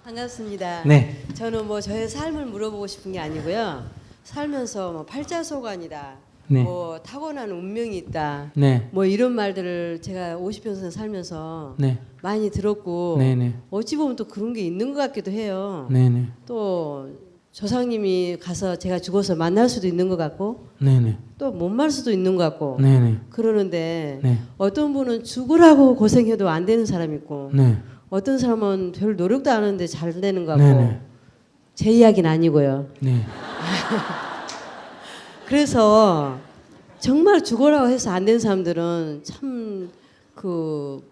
반갑습니다. 네. 저는 뭐 저의 삶을 물어보고 싶은 게 아니고요. 살면서 뭐 팔자소관이다, 네. 뭐 타고난 운명이 있다, 네. 뭐 이런 말들을 제가 50평생 살면서 네. 많이 들었고 네네. 어찌 보면 또 그런 게 있는 것 같기도 해요. 네네. 또 조상님이 가서 제가 죽어서 만날 수도 있는 것 같고 네네. 또 못 만날 수도 있는 것 같고 네네. 그러는데 네. 어떤 분은 죽으라고 고생해도 안 되는 사람 있고 네. 어떤 사람은 별 노력도 안 하는데 잘 되는 것 같고 네네. 제 이야기는 아니고요. 네. 그래서 정말 죽으라고 해서 안 된 사람들은 참 그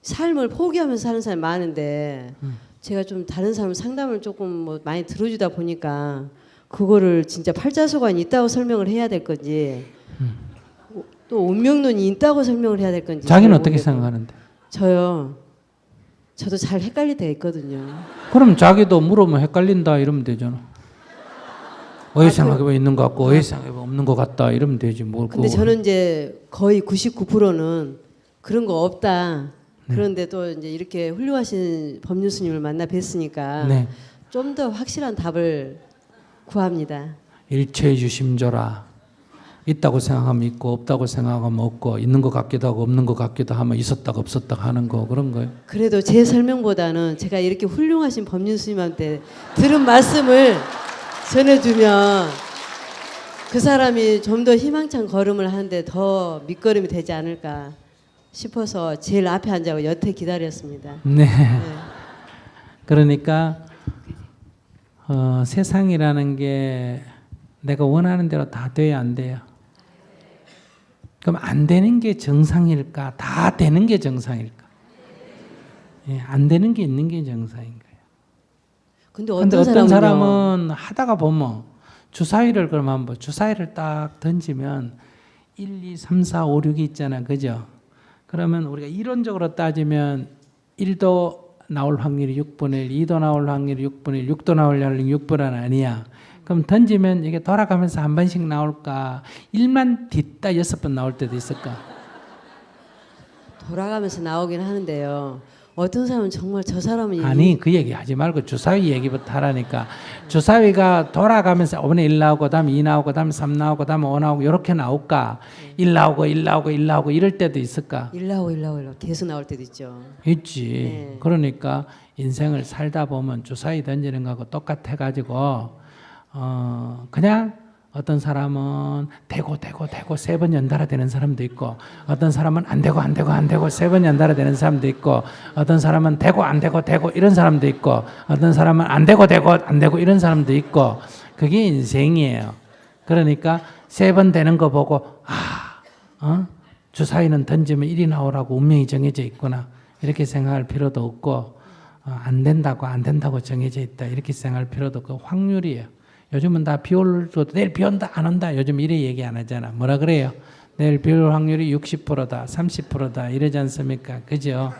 삶을 포기하면서 사는 사람이 많은데 제가 좀 다른 사람 상담을 조금 뭐 많이 들어주다 보니까 그거를 진짜 팔자소관이 있다고 설명을 해야 될 건지 또 운명론이 있다고 설명을 해야 될 건지 자기는 잘 어떻게 모르겠고. 생각하는데? 저도 잘 헷갈릴 때가 있거든요. 그럼 자기도 물으면 헷갈린다 이러면 되잖아. 어휘 생각해보면 있는 것 같고 어휘 생각해보면 없는 것 같다 이러면 되지 뭘. 근데 저는 이제 거의 99%는 그런 거 없다. 그런데 또 이제 이렇게 훌륭하신 법륜 스님을 만나 뵀으니까 네. 좀 더 확실한 답을 구합니다. 일체유심조라. 있다고 생각하면 있고 없다고 생각하면 없고 있는 것 같기도 하고 없는 것 같기도 하면 있었다가 없었다가 하는 거 그런 거예요. 그래도 제 설명보다는 제가 이렇게 훌륭하신 법륜 스님한테 들은 말씀을 전해주면 그 사람이 좀 더 희망찬 걸음을 하는데 더 밑거름이 되지 않을까 싶어서 제일 앞에 앉아서 여태 기다렸습니다. 네. 네. 그러니까 세상이라는 게 내가 원하는 대로 다 돼야 안 돼요. 그럼 안 되는 게 정상일까? 다 되는 게 정상일까? 예, 안 되는 게 있는 게 정상인 거예요. 근데 근데 어떤 어떤 사람은요. 사람은 하다가 보면 주사위를 그러면 한번 주사위를 딱 던지면 1, 2, 3, 4, 5, 6이 있잖아. 그죠? 그러면 우리가 이론적으로 따지면 1도 나올 확률이 6분의 1, 2도 나올 확률이 6분의 1, 6도 나올 확률이 6분의 1 아니야. 그럼 던지면 이게 돌아가면서 한 번씩 나올까? 1만 뒤따 6번 나올 때도 있을까? 돌아가면서 나오긴 하는데요. 어떤 사람은 정말 저 사람은 아니 그 얘기 하지 말고 주사위 얘기부터 하라니까. 주사위가 돌아가면서 5분의 1 나오고 다음에 2 나오고 다음에 3 나오고 다음에 5 나오고 이렇게 나올까? 1 나오고 1 나오고 1 나오고 이럴 때도 있을까? 일라오 계속 나올 때도 있죠. 있지. 네. 그러니까 인생을 살다 보면 주사위 던지는 거하고 똑같아 가지고 그냥 어떤 사람은 되고 3번 연달아 되는 사람도 있고 어떤 사람은 안 되고 3번 연달아 되는 사람도 있고 어떤 사람은 되고 안 되고 이런 사람도 있고 어떤 사람은 안 되고 안 되고 이런 사람도 있고 그게 인생이에요. 그러니까 3번 되는 거 보고 주사위는 던지면 1이 나오라고 운명이 정해져 있구나 이렇게 생각할 필요도 없고 안 된다고 정해져 있다 이렇게 생각할 필요도 없고 확률이에요. 요즘은 다 비 올도 내일 비 온다 안 온다 요즘 이래 얘기 안 하잖아. 뭐라 그래요? 내일 비 올 확률이 60%다 30%다 이러지 않습니까? 그죠?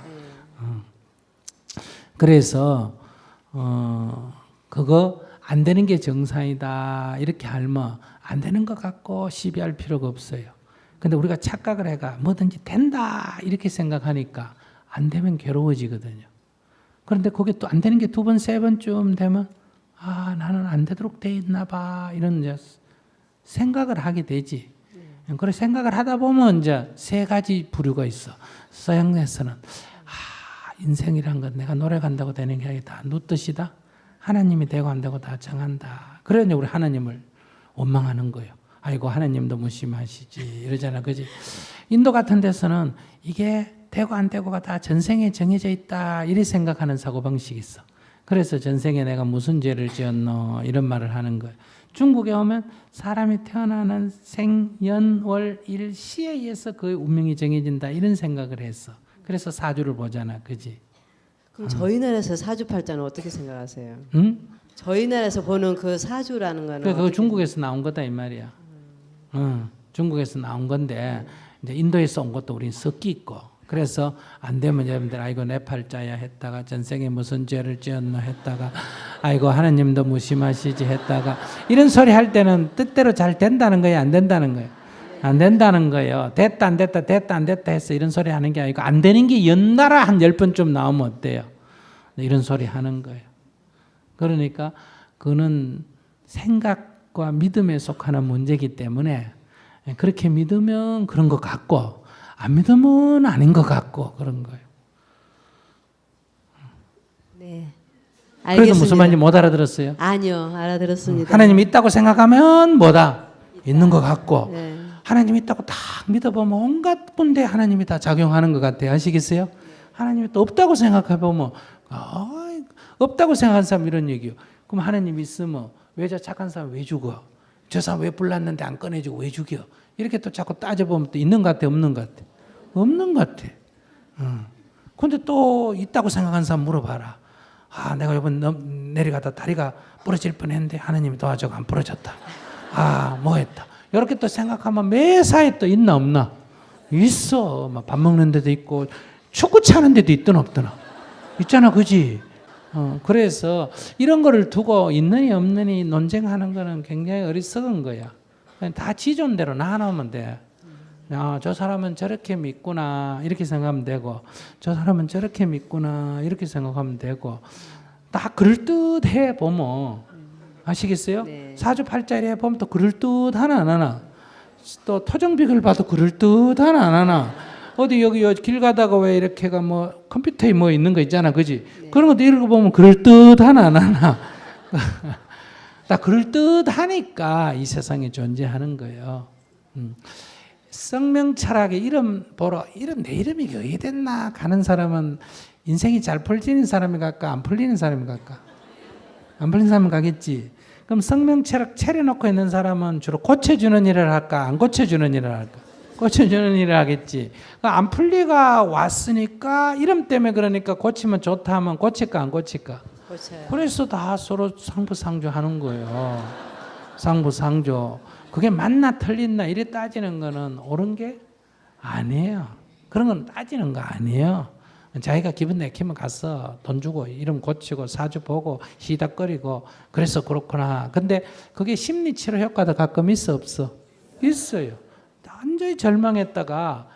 그래서 그거 안 되는 게 정상이다 이렇게 하면 안 되는 것 같고 시비할 필요가 없어요. 근데 우리가 착각을 해가 뭐든지 된다 이렇게 생각하니까 안 되면 괴로워지거든요. 그런데 그게 또 안 되는 게 2번, 3번쯤 되면 나는 안 되도록 돼 있나 봐 이런 이제 생각을 하게 되지. 그래 생각을 하다 보면 이제 3가지 부류가 있어. 서양에서는 인생이란 건 내가 노력한다고 되는 게 아니다. 눕듯이다. 하나님이 되고 안 되고 다 정한다. 그래 이제 우리 하나님을 원망하는 거예요. 아이고 하나님도 무심하시지 이러잖아, 그지? 인도 같은 데서는 이게 되고 안 되고가 다 전생에 정해져 있다 이렇게 생각하는 사고방식이 있어. 그래서 전생에 내가 무슨 죄를 지었노 이런 말을 하는 거예요. 중국에 오면 사람이 태어나는 생, 연, 월, 일, 시에 의해서 그의 운명이 정해진다 이런 생각을 했어. 그래서 사주를 보잖아, 그지? 그럼 저희 나라에서 사주팔자는 어떻게 생각하세요? 응? 저희 나라에서 보는 그 사주라는 거는 그거 중국에서 나온 거다 이 말이야. 중국에서 나온 건데 이제 인도에서 온 것도 우린 섞이 있고. 그래서 안 되면 여러분들 아이고 내 팔자야 했다가 전생에 무슨 죄를 지었노 했다가 아이고 하나님도 무심하시지 했다가 이런 소리 할 때는 뜻대로 잘 된다는 거예요, 안 된다는 거예요? 안 된다는 거예요. 됐다 안 됐다 됐다 안 됐다 해서 이런 소리 하는 게 아니고 안 되는 게 연달아 한 10번쯤 나오면 어때요? 이런 소리 하는 거예요. 그러니까 그는 생각과 믿음에 속하는 문제이기 때문에 그렇게 믿으면 그런 것 같고 안 믿으면 아닌 것 같고 그런 거예요. 네. 그래도 알겠습니다. 무슨 말인지 못 알아들었어요? 아니요, 알아들었습니다. 하나님 있다고 생각하면 뭐다? 있는 것 같고 네. 하나님 있다고 딱 믿어보면 온갖 분데 하나님이 다 작용하는 것 같아요. 아시겠어요? 하나님이 또 없다고 생각해보면 없다고 생각하는 사람 이런 얘기요. 그럼 하나님 있으면 왜 저 착한 사람 왜 죽어? 저 사람 왜 불났는데 안 꺼내주고 왜 죽여? 이렇게 또 자꾸 따져보면 또 있는 것 같아 없는 것 같아? 없는 것 같아. 근데 또 있다고 생각하는 사람 물어봐라. 내가 이번 내려가다 다리가 부러질 뻔했는데 하나님이 도와줘서 안 부러졌다. 뭐 했다. 이렇게 또 생각하면 매사에 또 있나 없나? 있어. 막 밥 먹는 데도 있고 축구 차는 데도 있든 없더나. 있잖아, 그지? 그래서 이런 거를 두고 있느니 없느니 논쟁하는 거는 굉장히 어리석은 거야. 그냥 다 지존대로 나눠면 돼. 저 사람은 저렇게 믿구나 이렇게 생각하면 되고 저 사람은 저렇게 믿구나 이렇게 생각하면 되고 다 그럴듯해 보면 아시겠어요? 네. 사주팔자에 보면 또 그럴듯하나 안 하나? 또 토정비글 봐도 그럴듯하나 안 하나? 어디 여기 길 가다가 왜 이렇게가 뭐 컴퓨터에 뭐 있는 거 있잖아, 그지? 네. 그런 것도 읽어보면 그럴듯하나 안 하나? 다 그럴듯하니까 이 세상에 존재하는 거예요. 성명 철학의 이름 보러 내 이름이 어디 됐나 가는 사람은 인생이 잘 풀리는 사람이 갈까 안 풀리는 사람이 갈까? 안 풀리는 사람은 가겠지. 그럼 성명 철학 차려놓고 있는 사람은 주로 고쳐주는 일을 할까 안 고쳐주는 일을 할까? 고쳐주는 일을 하겠지. 안 풀리가 왔으니까 이름 때문에 그러니까 고치면 좋다 하면 고칠까 안 고칠까? 고쳐요. 그래서 다 서로 상부상조 하는 거예요. 상부상조. 그게 맞나 틀린나 이래 따지는 거는 옳은 게 아니에요. 그런 건 따지는 거 아니에요. 자기가 기분 내키면 가서 돈 주고 이름 고치고 사주 보고 시닥거리고 그래서 그렇구나. 근데 그게 심리치료 효과도 가끔 있어 없어? 있어요. 완전히 절망했다가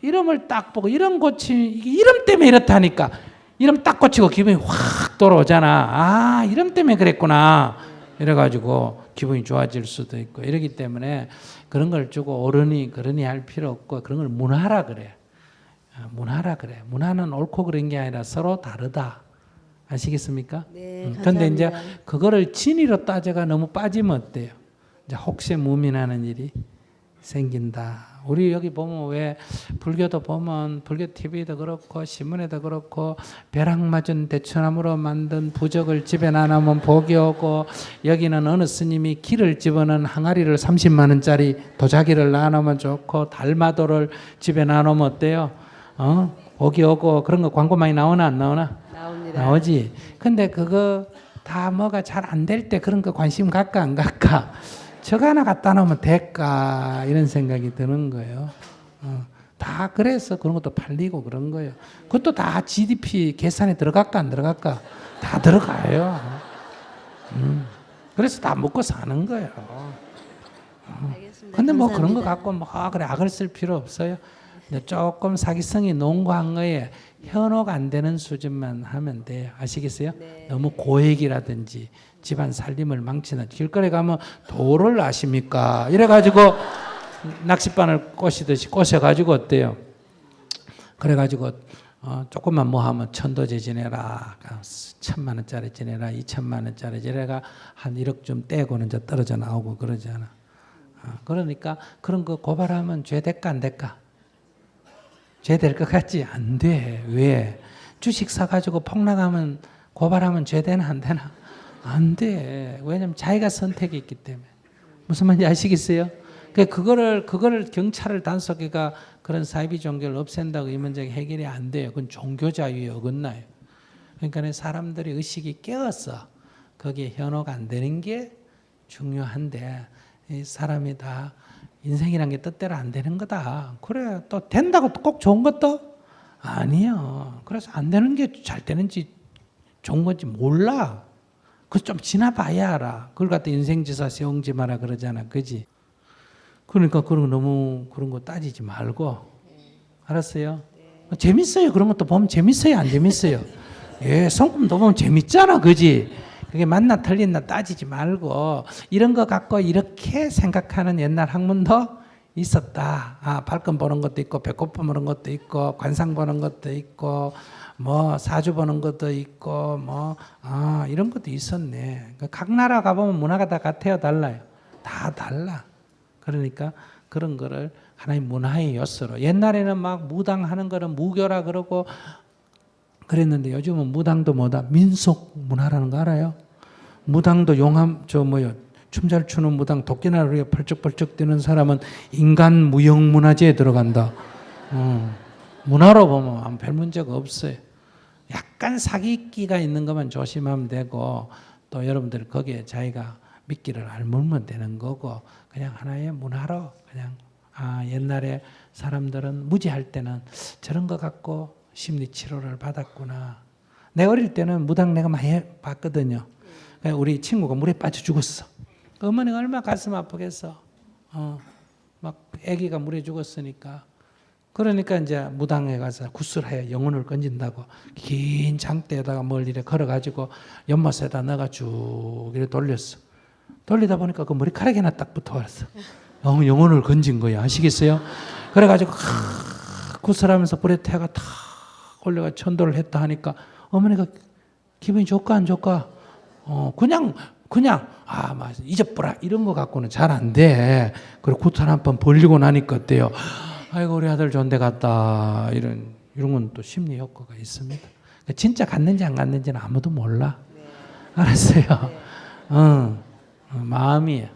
이름을 딱 보고 이름 이게 이름 때문에 이렇다니까 이름 딱 고치고 기분이 확 돌아오잖아. 이름 때문에 그랬구나. 이래가지고 기분이 좋아질 수도 있고 이러기 때문에 그런 걸 주고 옳으니 그러니 할 필요 없고 그런 걸 문화라 그래. 문화라 그래. 문화는 옳고 그런 게 아니라 서로 다르다. 아시겠습니까? 네, 근데 이제 감사합니다. 그거를 진리로 따져가 너무 빠지면 어때요? 이제 혹세무민하는 일이 생긴다. 우리 여기 보면 왜 불교도 보면 불교 TV도 그렇고 신문에도 그렇고 벼락 맞은 대추나무로 만든 부적을 집에 놔놓으면 복이 오고 여기는 어느 스님이 기를 집어넣은 항아리를 30만 원짜리 도자기를 놔놓으면 좋고 달마도를 집에 놔놓으면 어때요? 복이 오고 그런 거 광고 많이 나오나 안 나오나? 나옵니다. 나오지. 근데 그거 다 뭐가 잘 안 될 때 그런 거 관심 갈까 안 갈까? 저거 하나 갖다 놓으면 될까 이런 생각이 드는 거예요. 다 그래서 그런 것도 팔리고 그런 거예요. 그것도 다 GDP 계산에 들어갈까 안 들어갈까? 다 들어가요. 그래서 다 먹고 사는 거예요. 알겠습니다. 근데 뭐 그런 거 감사합니다. 갖고 뭐 그래 악을 쓸 필요 없어요. 조금 사기성이 농구한 거에 현혹 안 되는 수준만 하면 돼요. 아시겠어요? 네. 너무 고액이라든지 집안 살림을 망치는 길거리 가면 도를 아십니까? 이래가지고 낚싯바늘 꼬시듯이 꼬셔가지고 어때요? 그래가지고 조금만 뭐 하면 천도제 지내라, 1,000만 원짜리 지내라, 2,000만 원짜리 지내가 한 1억쯤 떼고는 이제 떨어져 나오고 그러잖아. 그러니까 그런 거 고발하면 죄 될까 안 될까? 죄 될 것 같지? 안 돼. 왜? 주식 사가지고 폭락하면 고발하면 죄 되나 안 되나? 안 돼. 왜냐면 자기가 선택이 있기 때문에. 무슨 말인지 아시겠어요? 그거를 경찰을 단속해가 그런 사이비 종교를 없앤다고 이 문제가 해결이 안 돼요. 그건 종교 자유에 어긋나요. 그러니까 사람들이 의식이 깨었어. 거기에 현혹 안 되는 게 중요한데 이 사람이 다 인생이란 게 뜻대로 안 되는 거다. 그래 또 된다고 꼭 좋은 것도 아니에요. 그래서 안 되는 게 잘 되는지 좋은 건지 몰라. 그래서 좀 지나봐야 알아. 그걸 갖다 인생지사 세웅지 마라 그러잖아. 그지? 그러니까 그런 거 너무 그런 거 따지지 말고 알았어요? 재밌어요. 그런 것도 보면 재밌어요? 안 재밌어요? 예, 성품도 보면 재밌잖아, 그지? 그게 맞나 틀린나 따지지 말고 이런 거 갖고 이렇게 생각하는 옛날 학문도 있었다. 아, 발권 보는 것도 있고 배꼽 보는 것도 있고 관상 보는 것도 있고 뭐 사주 보는 것도 있고 뭐 이런 것도 있었네. 각 나라 가보면 문화가 다 같아요, 달라요? 다 달라. 그러니까 그런 거를 하나의 문화의 요소로, 옛날에는 막 무당하는 거는 무교라 그러고 그랬는데 요즘은 무당도 뭐다? 민속 문화라는 거 알아요? 무당도 춤 잘 추는 무당, 도끼나루에 펄쩍펄쩍 뛰는 사람은 인간 무형 문화재에 들어간다. 문화로 보면 별 문제가 없어요. 약간 사기기가 있는 것만 조심하면 되고, 또 여러분들 거기에 자기가 미끼를 알물면 되는 거고, 그냥 하나의 문화로 그냥 옛날에 사람들은 무지할 때는 저런 거 갖고 심리 치료를 받았구나. 내 어릴 때는 무당 내가 많이 봤거든요. 우리 친구가 물에 빠져 죽었어. 어머니가 얼마나 가슴 아프겠어. 막 아기가 물에 죽었으니까. 그러니까 이제 무당에 가서 구슬해 영혼을 건진다고 긴 장대에다가 뭘 이래 걸어가지고 연못에다 넣어가 쭉 이래 돌렸어. 돌리다 보니까 그 머리카락이 하나 딱 붙어버렸어. 영혼을 건진 거야. 아시겠어요? 그래가지고 구슬하면서 불에 태가 탁 올려가 천도를 했다 하니까 어머니가 기분이 좋까 안 좋까? 그냥 맞아, 잊어버라 이런 거 갖고는 잘 안 돼. 그리고 구슬 한 번 벌리고 나니까 어때요? 아이고 우리 아들 좋은 데 갔다. 이런 건 또 심리 효과가 있습니다. 진짜 갔는지 안 갔는지는 아무도 몰라. 알았어요? 마음이에요.